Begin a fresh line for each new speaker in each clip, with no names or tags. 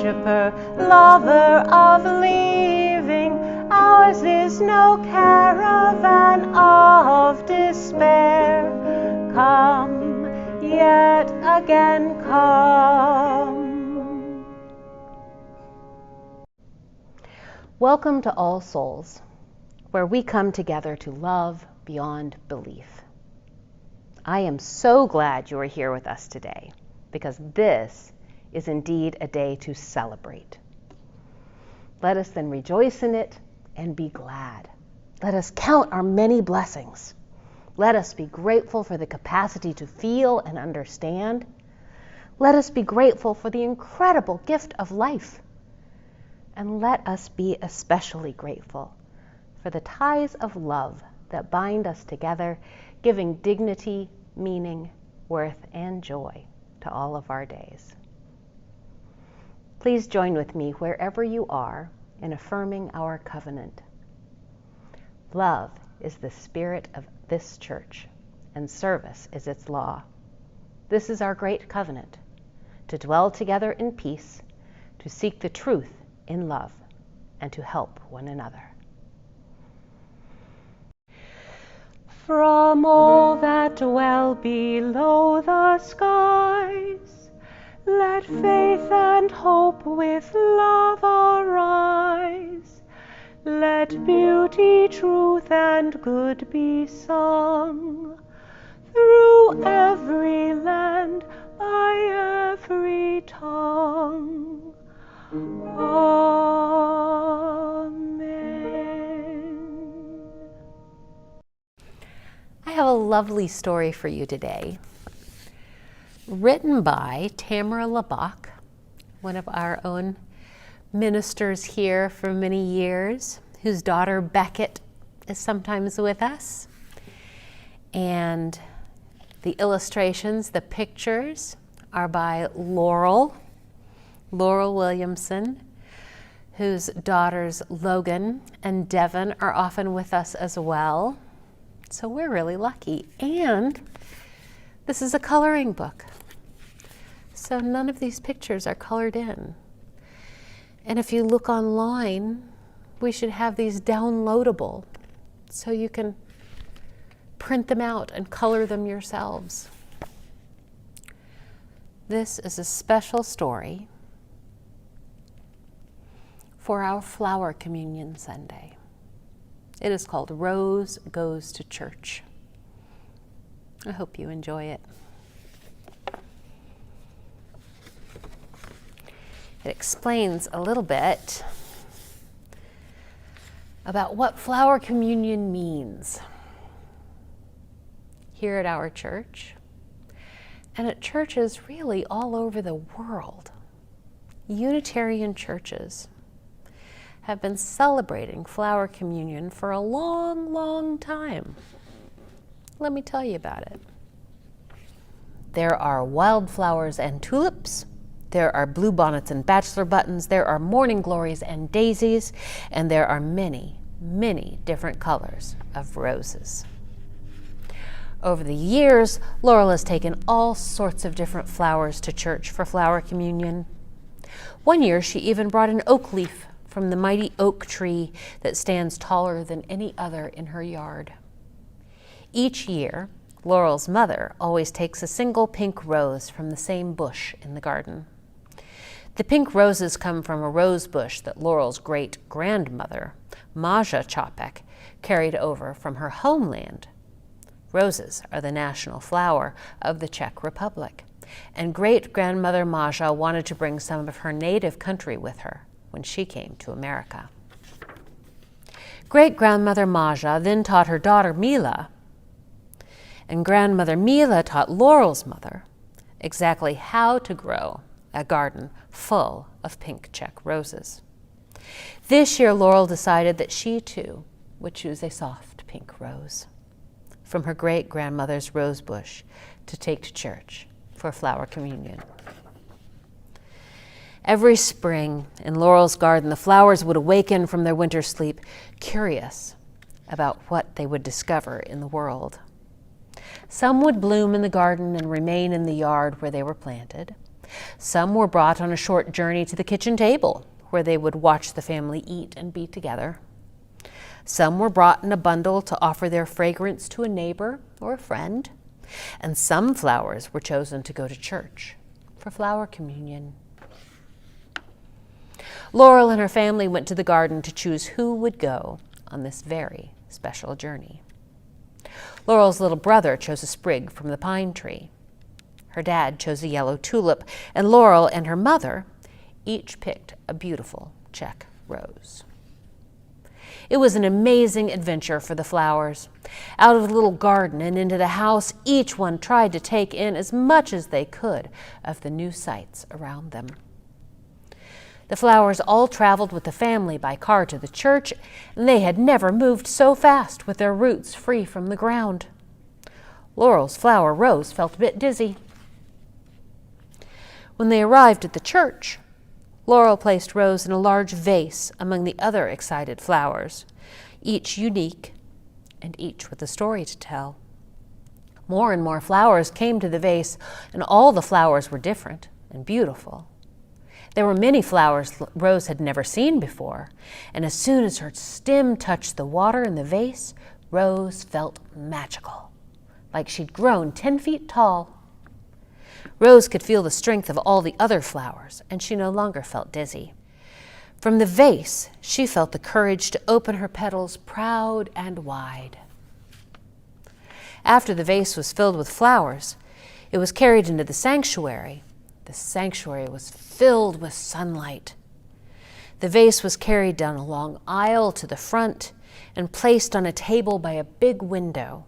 worshipper, lover of leaving. Ours is no caravan of despair. Come, yet again come. Welcome to All Souls, where we come together to love beyond belief. I am so glad you are here with us today, because this is indeed a day to celebrate. Let us then rejoice in it and be glad. Let us count our many blessings. Let us be grateful for the capacity to feel and understand. Let us be grateful for the incredible gift of life. And let us be especially grateful for the ties of love that bind us together, giving dignity, meaning, worth, and joy to all of our days. Please join with me wherever you are in affirming our covenant. Love is the spirit of this church, and service is its law. This is our great covenant, to dwell together in peace, to seek the truth in love, and to help one another. From all that dwell below the skies, let faith and hope with love arise. Let beauty, truth, and good be sung through every land, by every tongue. Amen. I have a lovely story for you today, written by Tamara Labach, one of our own ministers here for many years, whose daughter Beckett is sometimes with us. And the illustrations, the pictures, are by Laurel Williamson, whose daughters Logan and Devon are often with us as well. So we're really lucky. And this is a coloring book. So none of these pictures are colored in. And if you look online, we should have these downloadable so you can print them out and color them yourselves. This is a special story for our Flower Communion Sunday. It is called Rose Goes to Church. I hope you enjoy it. It explains a little bit about what Flower Communion means here at our church and at churches really all over the world. Unitarian churches have been celebrating Flower Communion for a long, long time. Let me tell you about it. There are wildflowers and tulips. There are bluebonnets and bachelor buttons. There are morning glories and daisies. And there are many, many different colors of roses. Over the years, Laurel has taken all sorts of different flowers to church for Flower Communion. One year, she even brought an oak leaf from the mighty oak tree that stands taller than any other in her yard. Each year, Laurel's mother always takes a single pink rose from the same bush in the garden. The pink roses come from a rose bush that Laurel's great-grandmother, Maja Čapek, carried over from her homeland. Roses are the national flower of the Czech Republic, and great-grandmother Maja wanted to bring some of her native country with her when she came to America. Great-grandmother Maja then taught her daughter Mila, and grandmother Mila taught Laurel's mother exactly how to grow a garden full of pink Czech roses. This year, Laurel decided that she too would choose a soft pink rose from her great-grandmother's rose bush to take to church for Flower Communion. Every spring in Laurel's garden, the flowers would awaken from their winter sleep, curious about what they would discover in the world. Some would bloom in the garden and remain in the yard where they were planted. Some were brought on a short journey to the kitchen table, where they would watch the family eat and be together. Some were brought in a bundle to offer their fragrance to a neighbor or a friend, and some flowers were chosen to go to church for flower communion. Laurel and her family went to the garden to choose who would go on this very special journey. Laurel's little brother chose a sprig from the pine tree. Her dad chose a yellow tulip, and Laurel and her mother each picked a beautiful check rose. It was an amazing adventure for the flowers. Out of the little garden and into the house, each one tried to take in as much as they could of the new sights around them. The flowers all traveled with the family by car to the church, and they had never moved so fast with their roots free from the ground. Laurel's flower Rose felt a bit dizzy. When they arrived at the church, Laurel placed Rose in a large vase among the other excited flowers, each unique and each with a story to tell. More and more flowers came to the vase, and all the flowers were different and beautiful. There were many flowers Rose had never seen before, and as soon as her stem touched the water in the vase, Rose felt magical, like she'd grown 10 feet tall. Rose could feel the strength of all the other flowers, and she no longer felt dizzy. From the vase, she felt the courage to open her petals proud and wide. After the vase was filled with flowers, it was carried into the sanctuary. The sanctuary was filled with sunlight. The vase was carried down a long aisle to the front and placed on a table by a big window.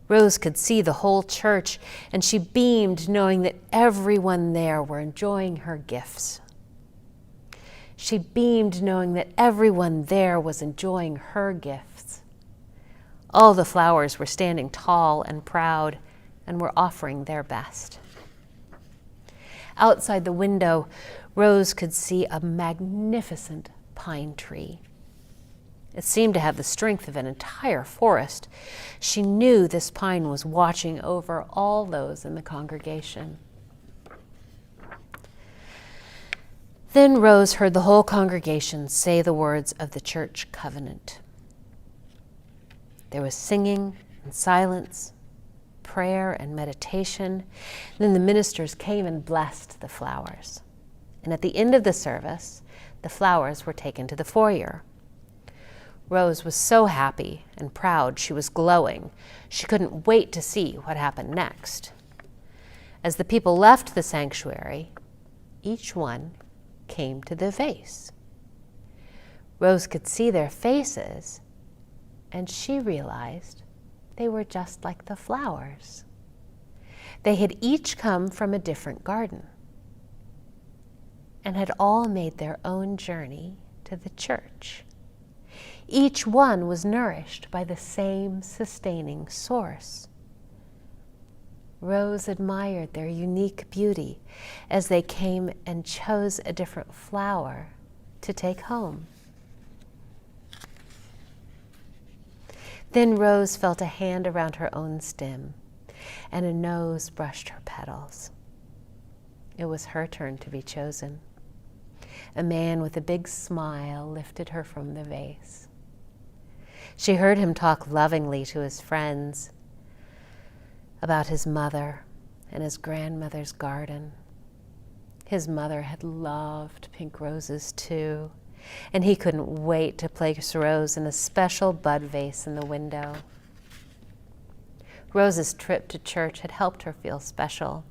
Rose could see the whole church, and she beamed knowing that everyone there were enjoying her gifts. She beamed knowing that everyone there was enjoying her gifts. All the flowers were standing tall and proud and were offering their best. Outside the window, Rose could see a magnificent pine tree. It seemed to have the strength of an entire forest. She knew this pine was watching over all those in the congregation. Then Rose heard the whole congregation say the words of the church covenant. There was singing and silence, prayer and meditation. Then the ministers came and blessed the flowers. And at the end of the service, the flowers were taken to the foyer. Rose was so happy and proud, she was glowing. She couldn't wait to see what happened next. As the people left the sanctuary, each one came to the vase. Rose could see their faces, and she realized they were just like the flowers. They had each come from a different garden and had all made their own journey to the church. Each one was nourished by the same sustaining source. Rose admired their unique beauty as they came and chose a different flower to take home. Then Rose felt a hand around her own stem, and a nose brushed her petals. It was her turn to be chosen. A man with a big smile lifted her from the vase. She heard him talk lovingly to his friends about his mother and his grandmother's garden. His mother had loved pink roses too, and he couldn't wait to place Rose in a special bud vase in the window. Rose's trip to church had helped her feel special.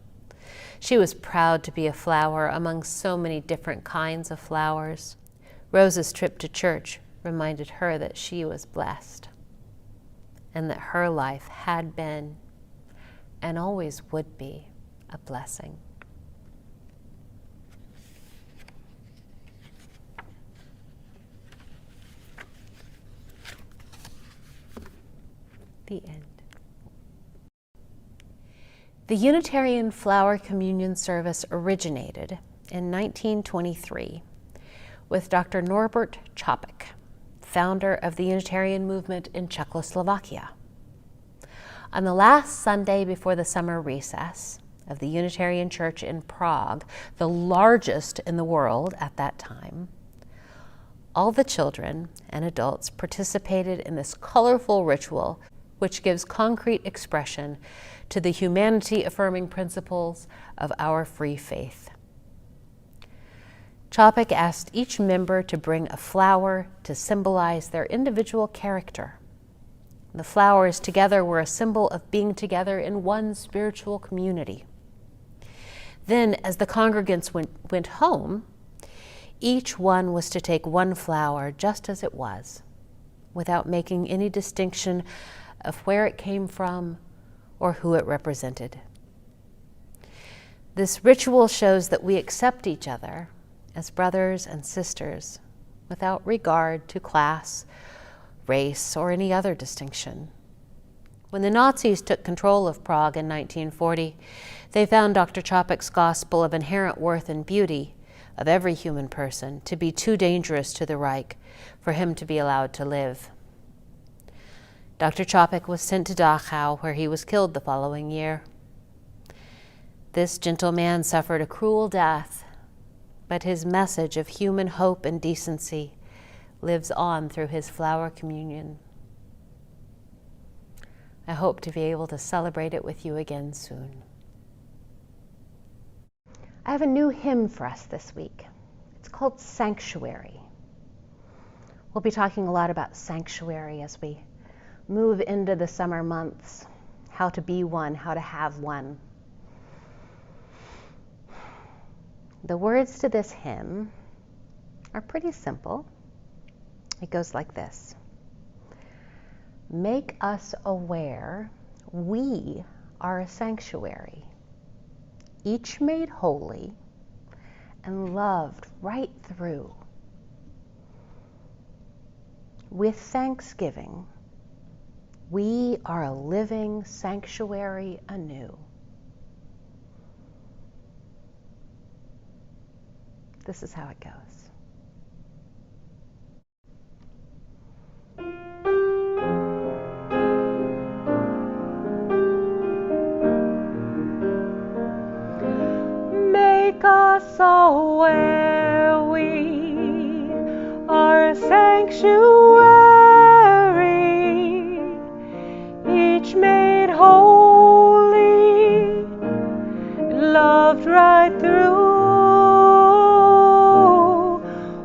She was proud to be a flower among so many different kinds of flowers. Rose's trip to church reminded her that she was blessed and that her life had been and always would be a blessing. The end. The Unitarian Flower Communion service originated in 1923 with Dr. Norbert Čapek, founder of the Unitarian movement in Czechoslovakia. On the last Sunday before the summer recess, of the Unitarian Church in Prague, the largest in the world at that time, all the children and adults participated in this colorful ritual, which gives concrete expression to the humanity-affirming principles of our free faith. Čapek asked each member to bring a flower to symbolize their individual character. The flowers together were a symbol of being together in one spiritual community. Then, as the congregants went home, each one was to take one flower just as it was, without making any distinction of where it came from or who it represented. This ritual shows that we accept each other as brothers and sisters without regard to class, race, or any other distinction. When the Nazis took control of Prague in 1940, they found Dr. Čapek's gospel of inherent worth and beauty of every human person to be too dangerous to the Reich for him to be allowed to live. Dr. Čapek was sent to Dachau, where he was killed the following year. This gentle man suffered a cruel death, but his message of human hope and decency lives on through his flower communion. I hope to be able to celebrate it with you again soon. I have a new hymn for us this week. It's called Sanctuary. We'll be talking a lot about sanctuary as we move into the summer months, how to be one, how to have one. The words to this hymn are pretty simple. It goes like this. Make us aware we are a sanctuary, each made holy and loved right through. With thanksgiving, we are a living sanctuary anew. This is how it goes. Make us aware we are a sanctuary, each made holy, loved right through.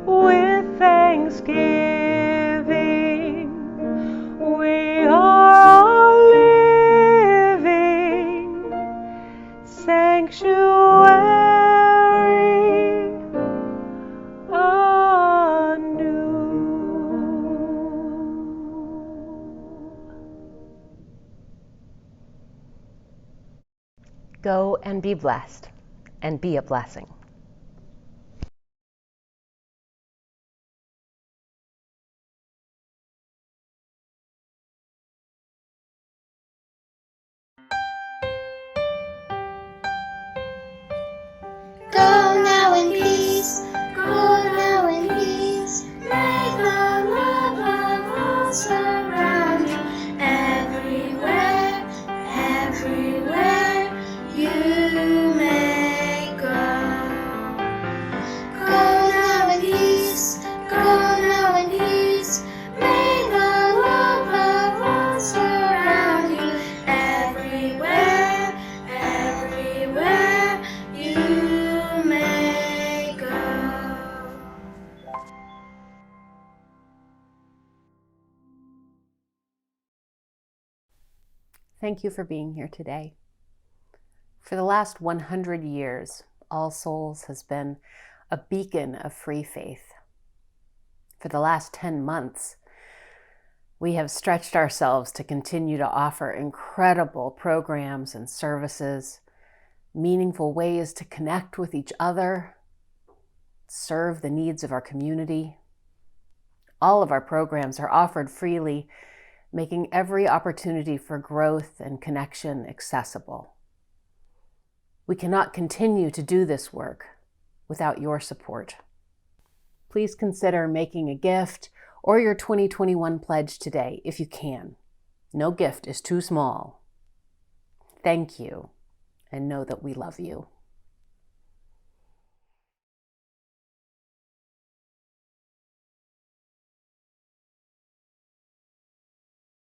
With thanksgiving, we are a living sanctuary anew. Go and be blessed, and be a blessing.
Go now in peace, go now in peace. May the love of all surround you everywhere, everywhere you may go. Go now in peace, go now in peace. May the love of all surround you everywhere, everywhere you may go.
Thank you for being here today. For the last 100 years, All Souls has been a beacon of free faith. For the last 10 months, we have stretched ourselves to continue to offer incredible programs and services, meaningful ways to connect with each other, serve the needs of our community. All of our programs are offered freely, making every opportunity for growth and connection accessible. We cannot continue to do this work without your support. Please consider making a gift or your 2021 pledge today if you can. No gift is too small. Thank you, and know that we love you.